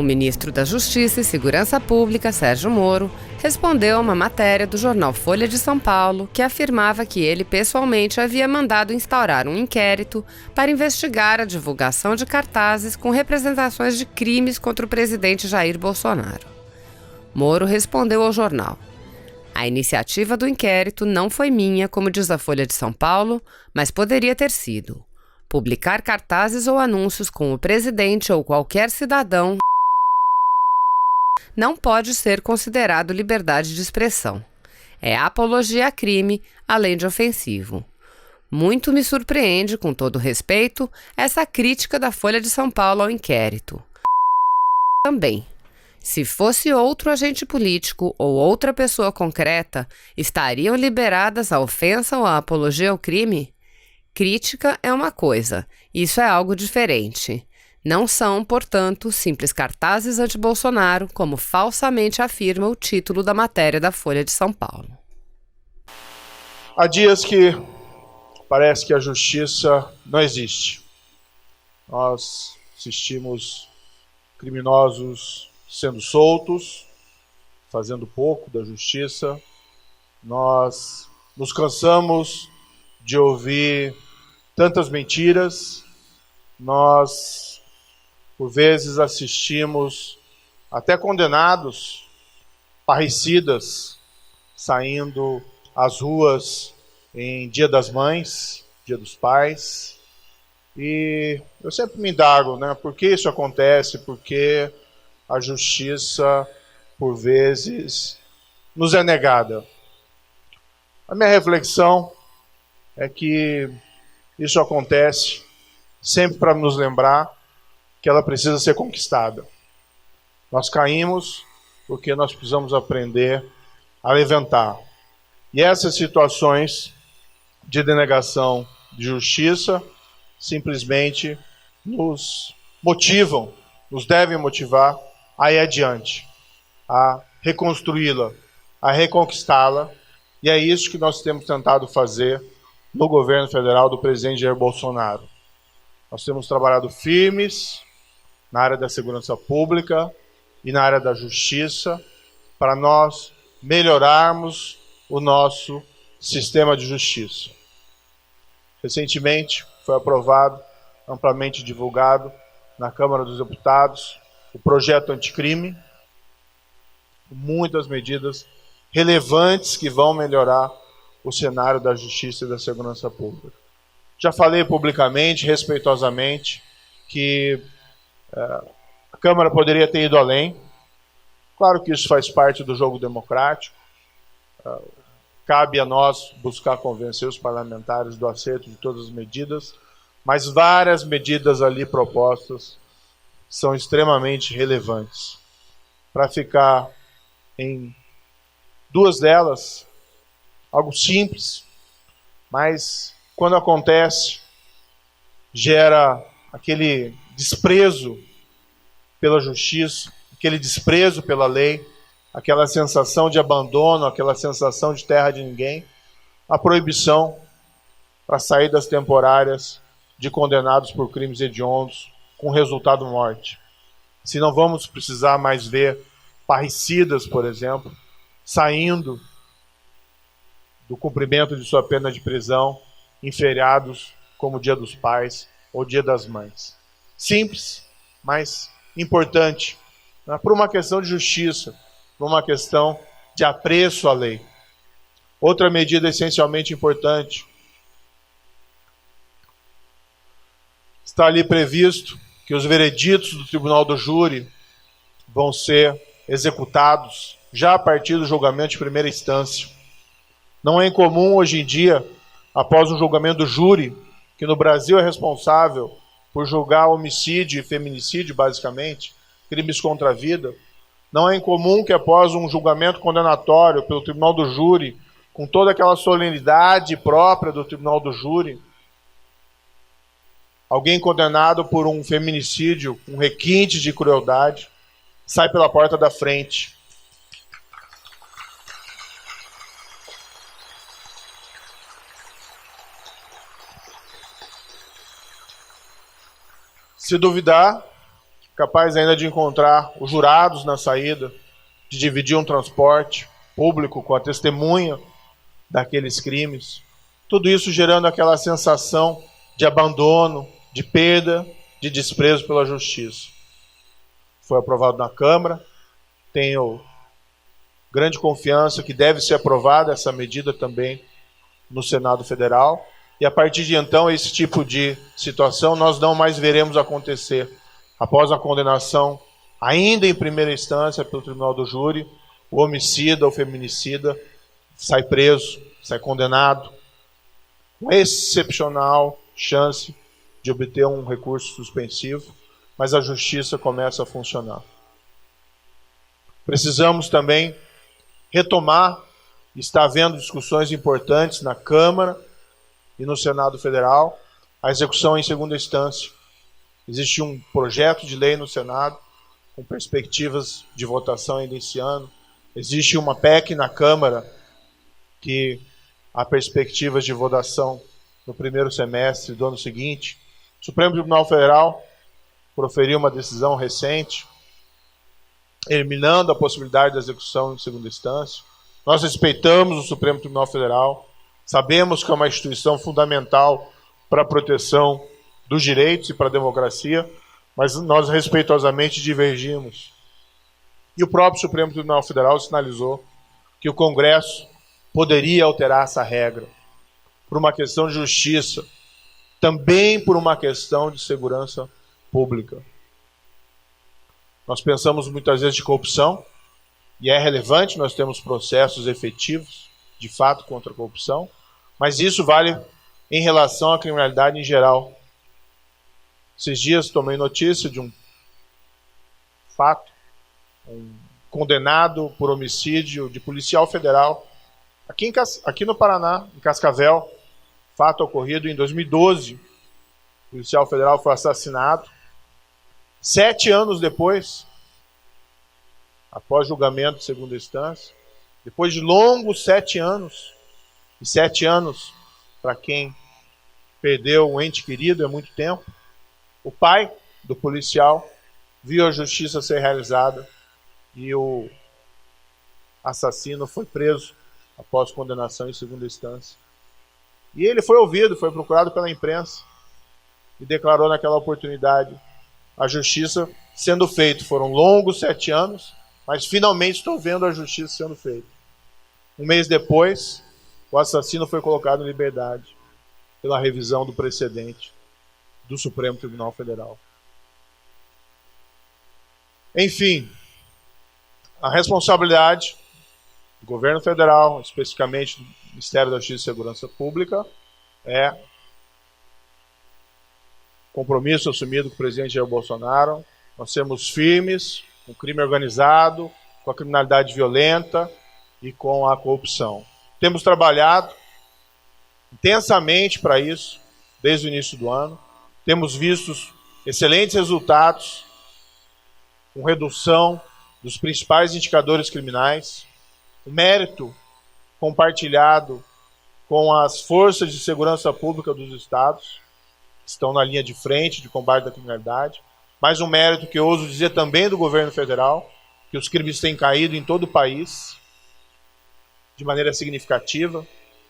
O ministro da Justiça e Segurança Pública, Sérgio Moro, respondeu a uma matéria do jornal Folha de São Paulo que afirmava que ele pessoalmente havia mandado instaurar um inquérito para investigar a divulgação de cartazes com representações de crimes contra o presidente Jair Bolsonaro. Moro respondeu ao jornal: "A iniciativa do inquérito não foi minha, como diz a Folha de São Paulo, mas poderia ter sido. Publicar cartazes ou anúncios com o presidente ou qualquer cidadão não pode ser considerado liberdade de expressão. É apologia a crime, além de ofensivo. Muito me surpreende, com todo respeito, essa crítica da Folha de São Paulo ao inquérito. Também, se fosse outro agente político ou outra pessoa concreta, estariam liberadas a ofensa ou a apologia ao crime? Crítica é uma coisa, isso é algo diferente. Não são, portanto, simples cartazes anti-Bolsonaro, como falsamente afirma o título da matéria da Folha de São Paulo." Há dias que parece que a justiça não existe. Nós assistimos criminosos sendo soltos, fazendo pouco da justiça. Nós nos cansamos de ouvir tantas mentiras. Nós, por vezes, assistimos até condenados, parricidas, saindo às ruas em Dia das Mães, Dia dos Pais. E eu sempre me indago, por que isso acontece? Porque a justiça, por vezes, nos é negada. A minha reflexão é que isso acontece sempre para nos lembrar que ela precisa ser conquistada. Nós caímos porque nós precisamos aprender a levantar. E essas situações de denegação de justiça simplesmente nos motivam, nos devem motivar a ir adiante, a reconstruí-la, a reconquistá-la. E é isso que nós temos tentado fazer no governo federal do presidente Jair Bolsonaro. Nós temos trabalhado firmes na área da segurança pública e na área da justiça para nós melhorarmos o nosso sistema de justiça. Recentemente foi aprovado, amplamente divulgado na Câmara dos Deputados, o projeto anticrime, com muitas medidas relevantes que vão melhorar o cenário da justiça e da segurança pública. Já falei publicamente, respeitosamente, que a Câmara poderia ter ido além. Claro que isso faz parte do jogo democrático. Cabe a nós buscar convencer os parlamentares do acerto de todas as medidas, mas várias medidas ali propostas são extremamente relevantes. Para ficar em duas delas, algo simples, mas quando acontece, gera aquele desprezo pela justiça, aquele desprezo pela lei, aquela sensação de abandono, aquela sensação de terra de ninguém, a proibição para saídas temporárias de condenados por crimes hediondos, com resultado morte. Se não vamos precisar mais ver parricidas, por exemplo, saindo do cumprimento de sua pena de prisão em feriados como o Dia dos Pais ou Dia das Mães. Simples, mas importante, por uma questão de justiça, por uma questão de apreço à lei. Outra medida essencialmente importante, está ali previsto que os vereditos do Tribunal do Júri vão ser executados já a partir do julgamento de primeira instância. Não é incomum hoje em dia, após um julgamento do júri, que no Brasil é responsável por julgar homicídio e feminicídio, basicamente, crimes contra a vida, não é incomum que após um julgamento condenatório pelo Tribunal do Júri, com toda aquela solenidade própria do Tribunal do Júri, alguém condenado por um feminicídio, um requinte de crueldade, sai pela porta da frente. Se duvidar, capaz ainda de encontrar os jurados na saída, de dividir um transporte público com a testemunha daqueles crimes. Tudo isso gerando aquela sensação de abandono, de perda, de desprezo pela justiça. Foi aprovado na Câmara, tenho grande confiança que deve ser aprovada essa medida também no Senado Federal, e a partir de então esse tipo de situação nós não mais veremos acontecer. Após a condenação, ainda em primeira instância pelo Tribunal do Júri, o homicida ou feminicida sai preso, sai condenado, com excepcional chance de obter um recurso suspensivo, mas a justiça começa a funcionar. Precisamos também retomar, está havendo discussões importantes na Câmara e no Senado Federal, a execução em segunda instância. Existe um projeto de lei no Senado, com perspectivas de votação ainda esse ano. Existe uma PEC na Câmara, que há perspectivas de votação no primeiro semestre do ano seguinte. O Supremo Tribunal Federal proferiu uma decisão recente, eliminando a possibilidade de execução em segunda instância. Nós respeitamos o Supremo Tribunal Federal, sabemos que é uma instituição fundamental para a proteção dos direitos e para a democracia, mas nós respeitosamente divergimos. E o próprio Supremo Tribunal Federal sinalizou que o Congresso poderia alterar essa regra por uma questão de justiça, também por uma questão de segurança pública. Nós pensamos muitas vezes de corrupção, e é relevante, nós temos processos efetivos, de fato, contra a corrupção, mas isso vale em relação à criminalidade em geral. Esses dias tomei notícia de um fato, um condenado por homicídio de policial federal, aqui no Paraná, em Cascavel, fato ocorrido em 2012. O policial federal foi assassinado. 7 anos depois, após julgamento de segunda instância, depois de longos 7 anos, e 7 anos, para quem perdeu um ente querido, é muito tempo, o pai do policial viu a justiça ser realizada e o assassino foi preso após condenação em segunda instância. E ele foi ouvido, foi procurado pela imprensa e declarou naquela oportunidade a justiça sendo feita. Foram longos 7 anos, mas finalmente estou vendo a justiça sendo feita. Um mês depois, o assassino foi colocado em liberdade pela revisão do precedente do Supremo Tribunal Federal. Enfim, a responsabilidade do governo federal, especificamente do Ministério da Justiça e Segurança Pública, é compromisso assumido com o presidente Jair Bolsonaro. Nós sermos firmes com o crime organizado, com a criminalidade violenta e com a corrupção. Temos trabalhado intensamente para isso desde o início do ano. Temos visto excelentes resultados com redução dos principais indicadores criminais, o mérito compartilhado com as forças de segurança pública dos estados, que estão na linha de frente de combate à criminalidade, mas um mérito que eu ouso dizer também do governo federal, que os crimes têm caído em todo o país de maneira significativa.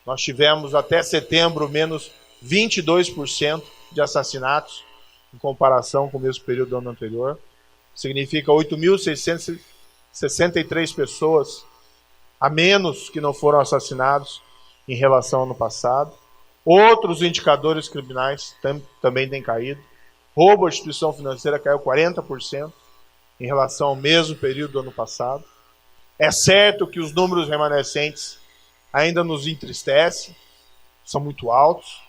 Nós tivemos até setembro menos 22% de assassinatos em comparação com o mesmo período do ano anterior. Significa 8.663 pessoas a menos que não foram assassinados em relação ao ano passado. Outros indicadores criminais também têm caído. Roubo à instituição financeira caiu 40% em relação ao mesmo período do ano passado. É certo que os números remanescentes ainda nos entristecem, são muito altos,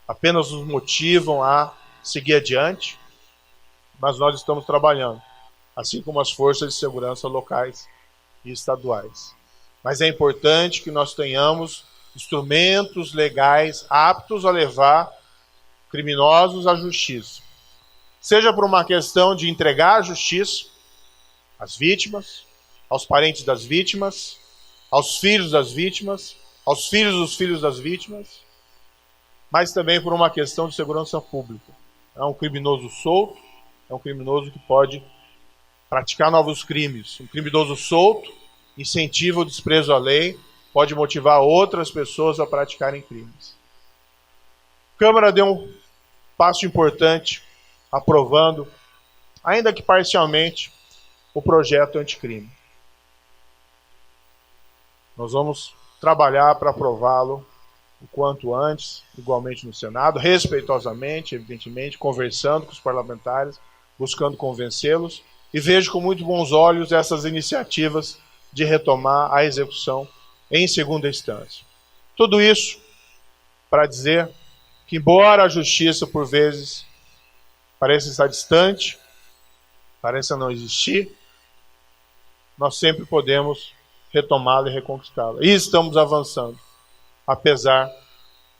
apenas nos motivam a seguir adiante, mas nós estamos trabalhando, assim como as forças de segurança locais e estaduais. Mas é importante que nós tenhamos instrumentos legais aptos a levar criminosos à justiça. Seja por uma questão de entregar a justiça às vítimas, aos parentes das vítimas, aos filhos das vítimas, aos filhos dos filhos das vítimas, mas também por uma questão de segurança pública. É um criminoso solto, é um criminoso que pode praticar novos crimes. Um criminoso solto incentiva o desprezo à lei, pode motivar outras pessoas a praticarem crimes. A Câmara deu um passo importante, aprovando, ainda que parcialmente, o projeto anticrime. Nós vamos trabalhar para aprová-lo o quanto antes, igualmente no Senado, respeitosamente, evidentemente, conversando com os parlamentares, buscando convencê-los, e vejo com muito bons olhos essas iniciativas de retomar a execução em segunda instância. Tudo isso para dizer que, embora a justiça, por vezes, pareça estar distante, pareça não existir, nós sempre podemos retomá-la e reconquistá-la. E estamos avançando, apesar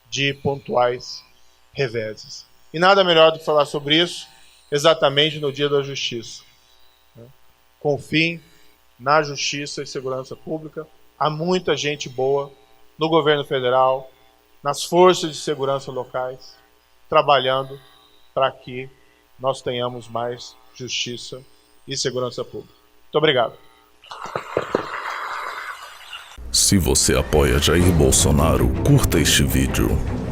de pontuais reveses. E nada melhor do que falar sobre isso exatamente no Dia da Justiça. Confiem na justiça e segurança pública. Há muita gente boa no governo federal, nas forças de segurança locais, trabalhando para que nós tenhamos mais justiça e segurança pública. Muito obrigado. Se você apoia Jair Bolsonaro, curta este vídeo.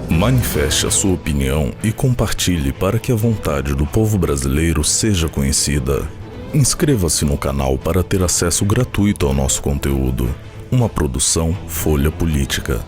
Manifeste a sua opinião e compartilhe para que a vontade do povo brasileiro seja conhecida. Inscreva-se no canal para ter acesso gratuito ao nosso conteúdo. Uma produção Folha Política.